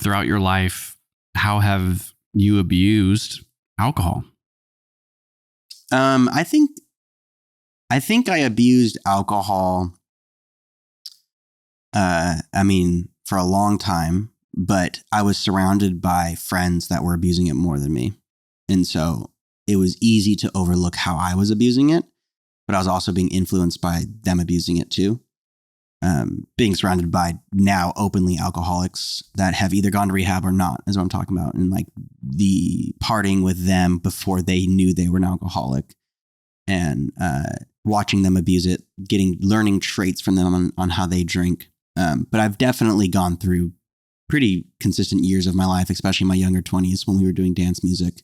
throughout your life, how have you abused alcohol? I think I abused alcohol. For a long time, but I was surrounded by friends that were abusing it more than me. And so it was easy to overlook how I was abusing it, but I was also being influenced by them abusing it too. Being surrounded by now openly alcoholics that have either gone to rehab or not is what I'm talking about. And like the partying with them before they knew they were an alcoholic and watching them abuse it, learning traits from them on how they drink. But I've definitely gone through pretty consistent years of my life, especially my younger 20s when we were doing dance music.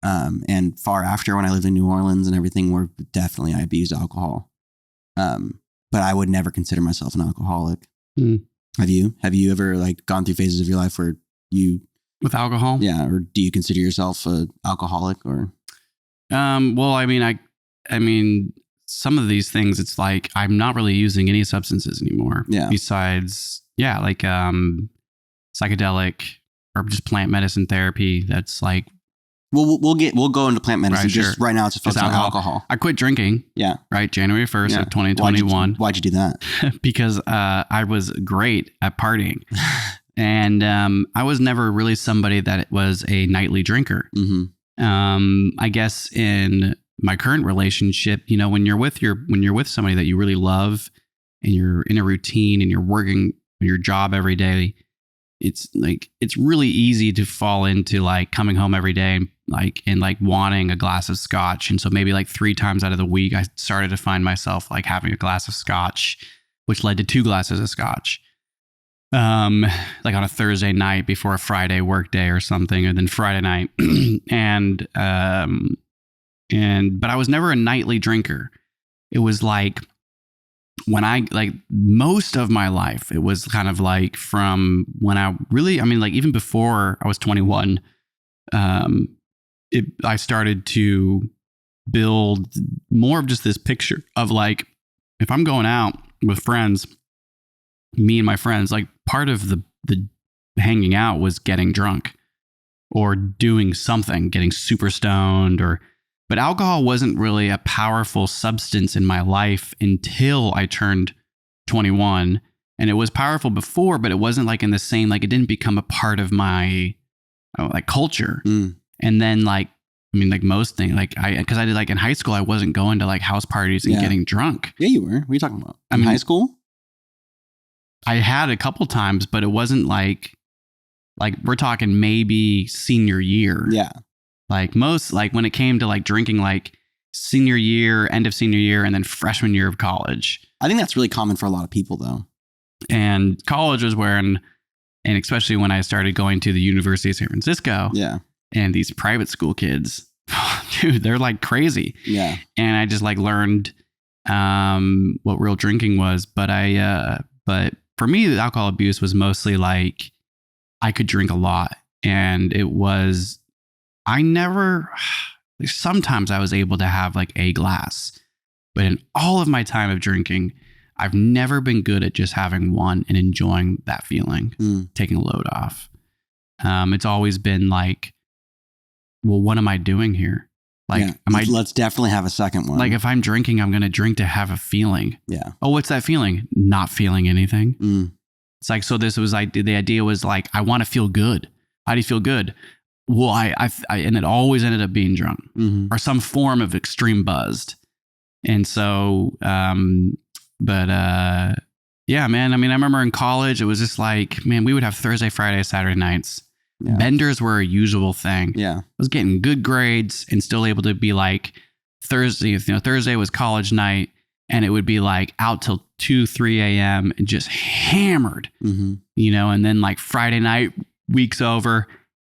And far after when I lived in New Orleans and everything, where definitely I abused alcohol. But I would never consider myself an alcoholic. Have you ever like gone through phases of your life where you with alcohol? Yeah. Or do you consider yourself an alcoholic or? Well, I mean, some of these things, it's like, I'm not really using any substances anymore. Yeah. Besides, like, psychedelic or just plant medicine therapy. That's like, we'll go into plant medicine. Right, just sure. right now, it's just alcohol. I quit drinking. Yeah. Right. January 1st of 2021. Why'd you do that? Because, I was great at partying. And, I was never really somebody that was a nightly drinker. Mm-hmm. I guess in my current relationship, when you're with somebody that you really love and you're in a routine and you're working your job every day, it's really easy to fall into like coming home every day and wanting a glass of scotch. And so maybe like 3 times out of the week, I started to find myself like having a glass of scotch, which led to 2 glasses of scotch. Like on a Thursday night before a Friday work day or something, and then Friday night. But I was never a nightly drinker. It was like when most of my life, it was kind of like from when even before I was 21, I started to build more of just this picture of like, if I'm going out with friends, me and my friends, like part of the hanging out was getting drunk or doing something, getting super stoned but alcohol wasn't really a powerful substance in my life until I turned 21. And it was powerful before, but it wasn't like in the same, like it didn't become a part of my culture. And then like most things, because I did like in high school, I wasn't going to like house parties and getting drunk. Yeah, you were. What are you talking about? In high school? I had a couple times, but it wasn't like we're talking maybe senior year. Yeah. Like most, like when it came to like drinking, like senior year, end of senior year, and then freshman year of college. I think that's really common for a lot of people though. And college was and especially when I started going to the University of San Francisco. Yeah. And these private school kids, dude, they're like crazy. Yeah. And I just like learned what real drinking was. But but for me, the alcohol abuse was mostly like I could drink a lot. And it was, sometimes I was able to have like a glass. But in all of my time of drinking, I've never been good at just having one and enjoying that feeling, taking a load off. It's always been like, well, what am I doing here? Like, let's definitely have a second one. Like if I'm drinking, I'm going to drink to have a feeling. Yeah. Oh, what's that feeling? Not feeling anything. It's like, so this was like, the idea was like, I want to feel good. How do you feel good? Well, and it always ended up being drunk or some form of extreme buzzed. And so, yeah, man, I mean, I remember in college, it was just like, man, we would have Thursday, Friday, Saturday nights. Yeah. Benders were a usual thing. Yeah. I was getting good grades and still able to be like Thursday was college night and it would be like out till 2, 3 a.m. and just hammered, and then like Friday night, week's over,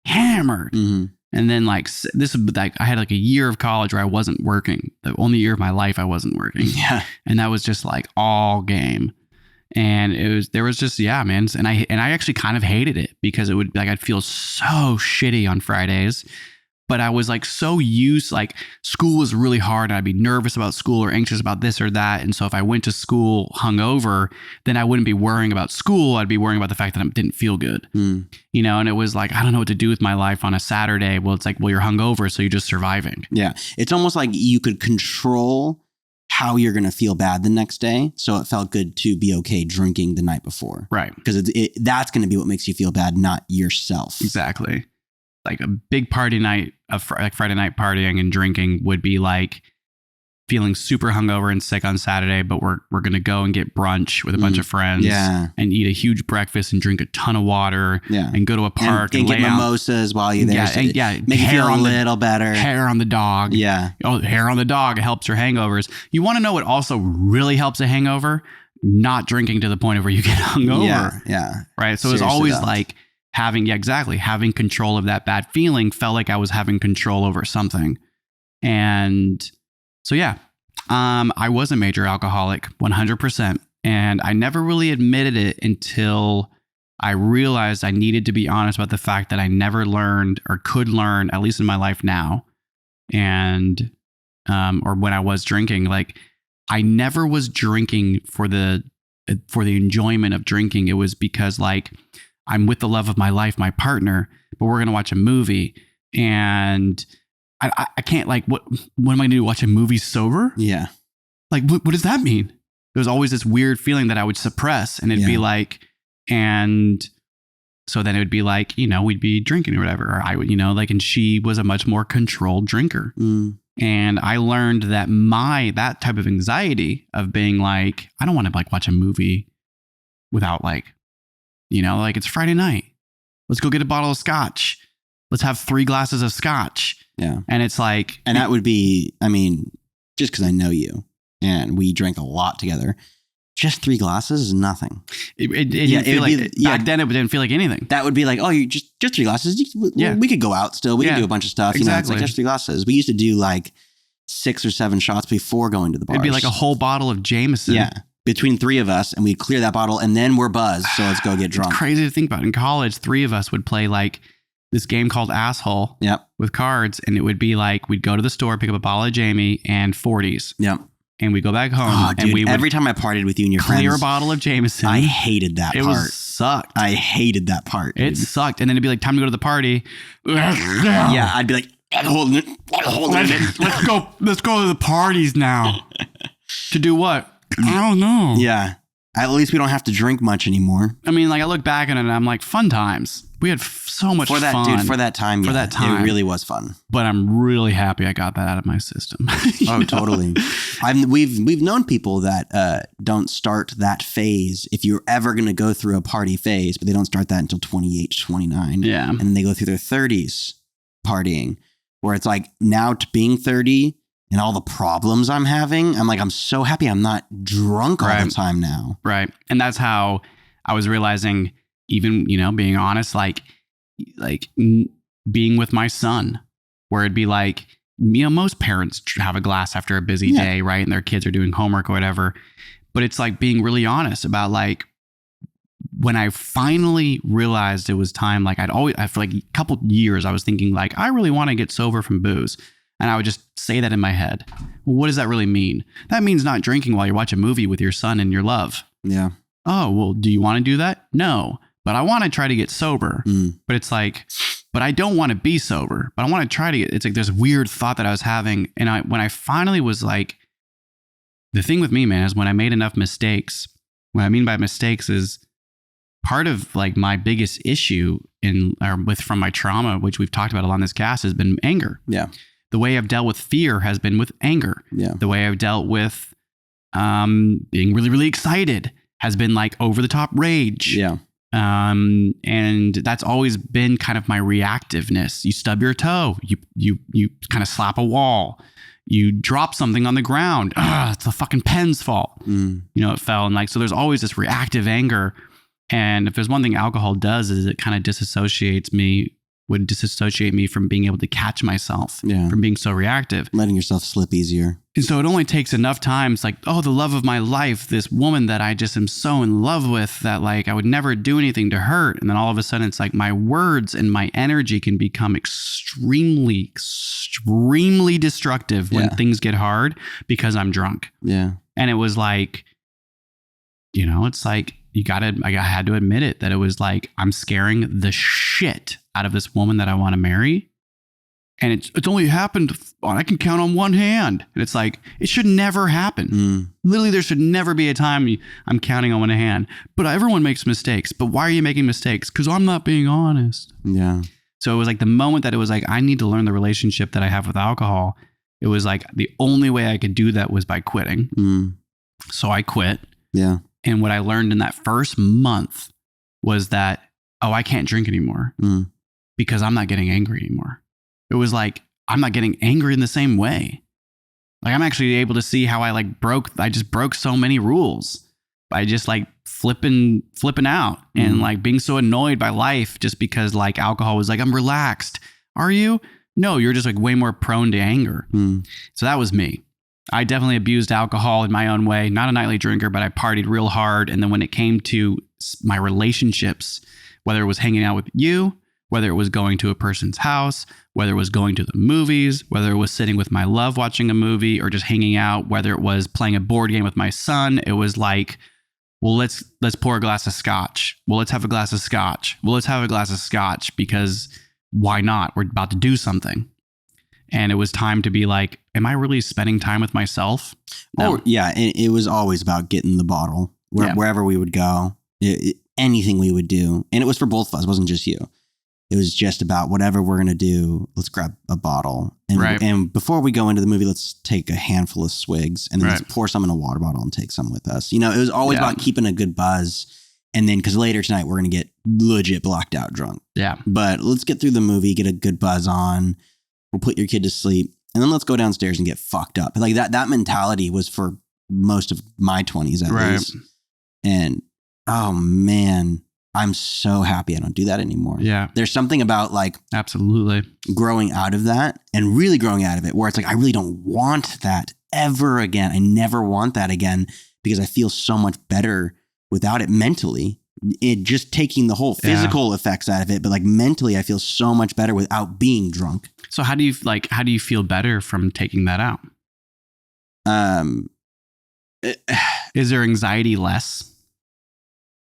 hammered. And then like this is like, I had like a year of college where I wasn't working. The only year of my life I wasn't working. Yeah. And that was just like all game. And there was just, yeah, man. And I actually kind of hated it because it would like, I'd feel so shitty on Fridays But I was like so used, like school was really hard. And I'd be nervous about school or anxious about this or that. And so if I went to school hungover, then I wouldn't be worrying about school. I'd be worrying about the fact that I didn't feel good, you know? And it was like, I don't know what to do with my life on a Saturday. Well, it's like, well, you're hungover, so you're just surviving. Yeah. It's almost like you could control how you're going to feel bad the next day. So it felt good to be okay drinking the night before. Right. Because that's going to be what makes you feel bad, not yourself. Exactly. Like a big party night of like Friday night partying and drinking would be like feeling super hungover and sick on Saturday, but we're going to go and get brunch with a bunch of friends and eat a huge breakfast and drink a ton of water and go to a park and get mimosas while you're there. Make you feel a little better. Hair on the dog. Yeah. Oh, hair on the dog helps your hangovers. You want to know what also really helps a hangover? Not drinking to the point of where you get hungover. Yeah. Right. So it's always like having control of that bad feeling felt like I was having control over something. And so, I was a major alcoholic, 100%. And I never really admitted it until I realized I needed to be honest about the fact that I never learned or could learn, at least in my life now. And, or when I was drinking, like I never was drinking for the enjoyment of drinking. It was because like I'm with the love of my life, my partner, but we're going to watch a movie and I can't like, what am I going to do? Watch a movie sober? Yeah. Like, what does that mean? There was always this weird feeling that I would suppress and it'd be like, and so then it would be like, you know, we'd be drinking or whatever. Or I would, you know, like, and she was a much more controlled drinker. And I learned that that type of anxiety of being like, I don't want to like watch a movie without like, you know, like it's Friday night. Let's go get a bottle of scotch. Let's have 3 glasses of scotch. Yeah. And it's like, and that would be, I mean, just because I know you and we drank a lot together, just 3 glasses is nothing. It didn't feel like, back then it didn't feel like anything. That would be like, oh, you just 3 glasses. We could go out still. We could do a bunch of stuff. Exactly. You know, it's like just 3 glasses. We used to do like 6 or 7 shots before going to the bars. It'd be like a whole bottle of Jameson. Yeah. Between 3 of us, and we'd clear that bottle and then we're buzzed. So let's go get drunk. It's crazy to think about. In college, 3 of us would play like this game called Asshole with cards. And it would be like, we'd go to the store, pick up a bottle of Jamie and 40s. Yep. And we'd go back home. Oh, dude, and we would every time I partied with you and your friends, clear a bottle of Jameson. I hated that part. It sucked. I hated that part. It sucked. And then it'd be like, time to go to the party. Yeah, I'd be like, holding it. Let's go to the parties now. To do what? I don't know. Yeah. At least we don't have to drink much anymore. I mean, like I look back on it and I'm like, fun times. We had so much fun. Dude, for that time. For that time. It really was fun. But I'm really happy I got that out of my system. Oh, totally. We've known people that don't start that phase. If you're ever going to go through a party phase, but they don't start that until 28, 29. Yeah. And then they go through their 30s partying, where it's like now to being 30 and all the problems I'm having, I'm like, I'm so happy I'm not drunk all the time now. Right. And that's how I was realizing, even, you know, being honest, like being with my son, where it'd be like, you know, most parents have a glass after a busy day, right? And their kids are doing homework or whatever. But it's like being really honest about like, when I finally realized it was time, like for like a couple years, I was thinking like, I really want to get sober from booze. And I would just say that in my head. Well, what does that really mean? That means not drinking while you watch a movie with your son and your love. Yeah. Oh, well, do you want to do that? No, but I want to try to get sober. But it's like, but I don't want to be sober, but I want to try to get, it's like this weird thought that I was having. And when I finally was like, the thing with me, man, is when I made enough mistakes. What I mean by mistakes is part of like my biggest issue from my trauma, which we've talked about a lot on this cast, has been anger. Yeah. The way I've dealt with fear has been with anger. Yeah. The way I've dealt with being really, really excited has been like over the top rage. Yeah. And that's always been kind of my reactiveness. You stub your toe, you kind of slap a wall, you drop something on the ground. It's the fucking pen's fault. You know, it fell. And like, so there's always this reactive anger. And if there's one thing alcohol does is it kind of disassociates me would disassociate me from being able to catch myself, from being so reactive. Letting yourself slip easier. And so it only takes enough times, like, oh, the love of my life, this woman that I just am so in love with that like I would never do anything to hurt. And then all of a sudden it's like my words and my energy can become extremely destructive when things get hard because I'm drunk. Yeah. And it was like, it's like, I had to admit it, that it was like, I'm scaring the shit out of this woman that I want to marry. And it's only happened I can count on one hand. And it's like, it should never happen. Literally, there should never be a time I'm counting on one hand. But everyone makes mistakes. But why are you making mistakes? Because I'm not being honest. Yeah. So it was like the moment that it was like, I need to learn the relationship that I have with alcohol. It was like the only way I could do that was by quitting. So I quit. Yeah. And what I learned in that first month was that, I can't drink anymore because I'm not getting angry anymore. It was like, I'm not getting angry in the same way. Like I'm actually able to see how I just broke so many rules by just like flipping out and like being so annoyed by life just because like alcohol was like, I'm relaxed. Are you? No, you're just like way more prone to anger. So that was me. I definitely abused alcohol in my own way. Not a nightly drinker, but I partied real hard. And then when it came to my relationships, whether it was hanging out with you, whether it was going to a person's house, whether it was going to the movies, whether it was sitting with my love watching a movie or just hanging out, whether it was playing a board game with my son, it was like, well, let's pour a glass of scotch. Well, let's have a glass of scotch. Well, let's have a glass of scotch because why not? We're about to do something. And it was time to be like, am I really spending time with myself? No. Oh, yeah. It was always about getting the bottle wherever we would go, anything we would do. And it was for both of us. It wasn't just you. It was just about whatever we're going to do. Let's grab a bottle. And before we go into the movie, let's take a handful of swigs and then let's pour some in a water bottle and take some with us. It was always about keeping a good buzz. And then because later tonight, we're going to get legit blocked out drunk. Yeah. But let's get through the movie, get a good buzz on. We'll put your kid to sleep and then let's go downstairs and get fucked up. Like that mentality was for most of my 20s at least. And oh man, I'm so happy I don't do that anymore. Yeah. There's something about like absolutely growing out of that and really growing out of it where it's like, I really don't want that ever again. I never want that again because I feel so much better without it mentally. It just taking the whole physical effects out of it, but like mentally, I feel so much better without being drunk. So how do you feel better from taking that out? Is there anxiety less?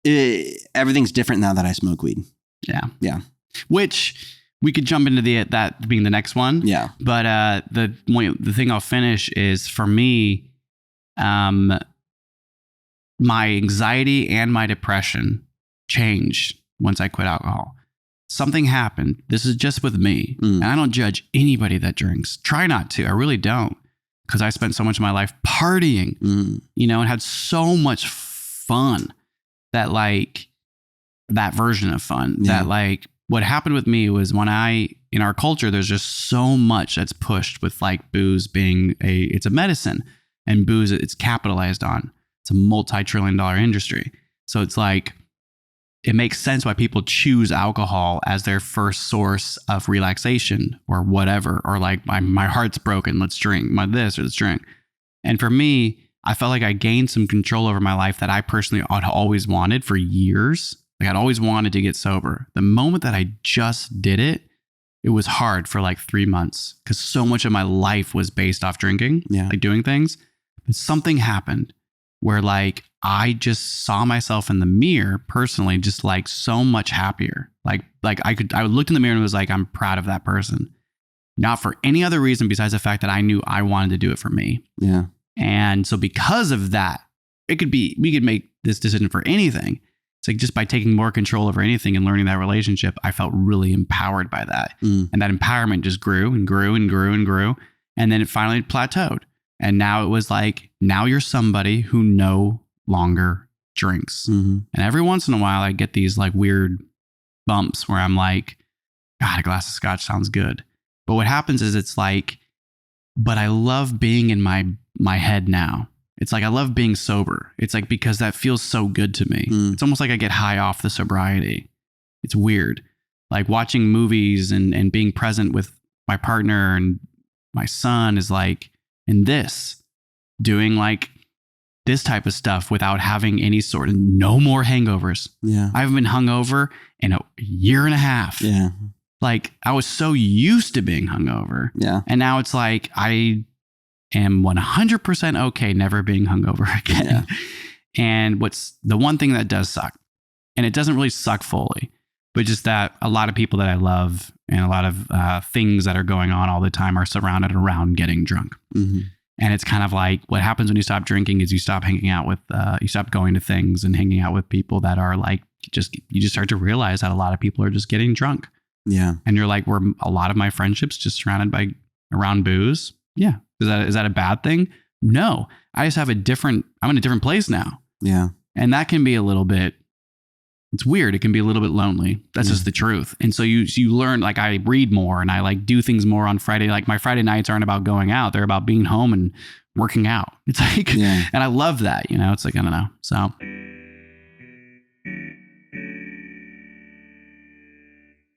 Everything's different now that I smoke weed. Yeah. Yeah. Which we could jump into that being the next one. Yeah. But the thing I'll finish is for me, my anxiety and my depression changed once I quit alcohol. Something happened. This is just with me. And I don't judge anybody that drinks. Try not to. I really don't. Because I spent so much of my life partying, and had so much fun that like that version of fun that like what happened with me was in our culture, there's just so much that's pushed with like booze being it's a medicine and booze it's capitalized on. It's a multi-trillion-dollar industry. So it's like, it makes sense why people choose alcohol as their first source of relaxation or whatever, or like my heart's broken, let's drink, let's drink. And for me, I felt like I gained some control over my life that I personally had always wanted for years. Like I'd always wanted to get sober. The moment that I just did it, it was hard for like 3 months because so much of my life was based off drinking, like doing things. But something happened where like I just saw myself in the mirror personally, just like so much happier. Like I looked in the mirror and was like, I'm proud of that person. Not for any other reason besides the fact that I knew I wanted to do it for me. Yeah. And so because of that, we could make this decision for anything. It's like just by taking more control over anything and learning that relationship, I felt really empowered by that. And that empowerment just grew and grew and grew and grew. And then it finally plateaued. And now it was like, now you're somebody who no longer drinks. And every once in a while, I get these like weird bumps where I'm like, God, a glass of scotch sounds good. But what happens is it's like, but I love being in my head now. It's like, I love being sober. It's like, because that feels so good to me. It's almost like I get high off the sobriety. It's weird. like watching movies and being present with my partner and my son is like, in this, doing like this type of stuff without having any sort of no more hangovers. Yeah. I haven't been hungover in a year and a half. Yeah. Like I was so used to being hungover. Yeah. And now it's like, I am 100% okay never being hungover again. Yeah. And what's the one thing that does suck, and it doesn't really suck fully, but just that a lot of people that I love and a lot of things that are going on all the time are surrounded around getting drunk. Mm-hmm. And it's kind of like what happens when you stop drinking is you stop hanging out with, you stop going to things and hanging out with people that are like, you just start to realize that a lot of people are just getting drunk. Yeah. And you're like, were a lot of my friendships just surrounded by around booze? Yeah. Is that a bad thing? No, I just have I'm in a different place now. Yeah. And that can be a little bit, it's weird. It can be a little bit lonely. That's just the truth. And so you learn, like I read more and I like do things more on Friday. Like my Friday nights aren't about going out. They're about being home and working out. It's like, and I love that, it's like, I don't know. So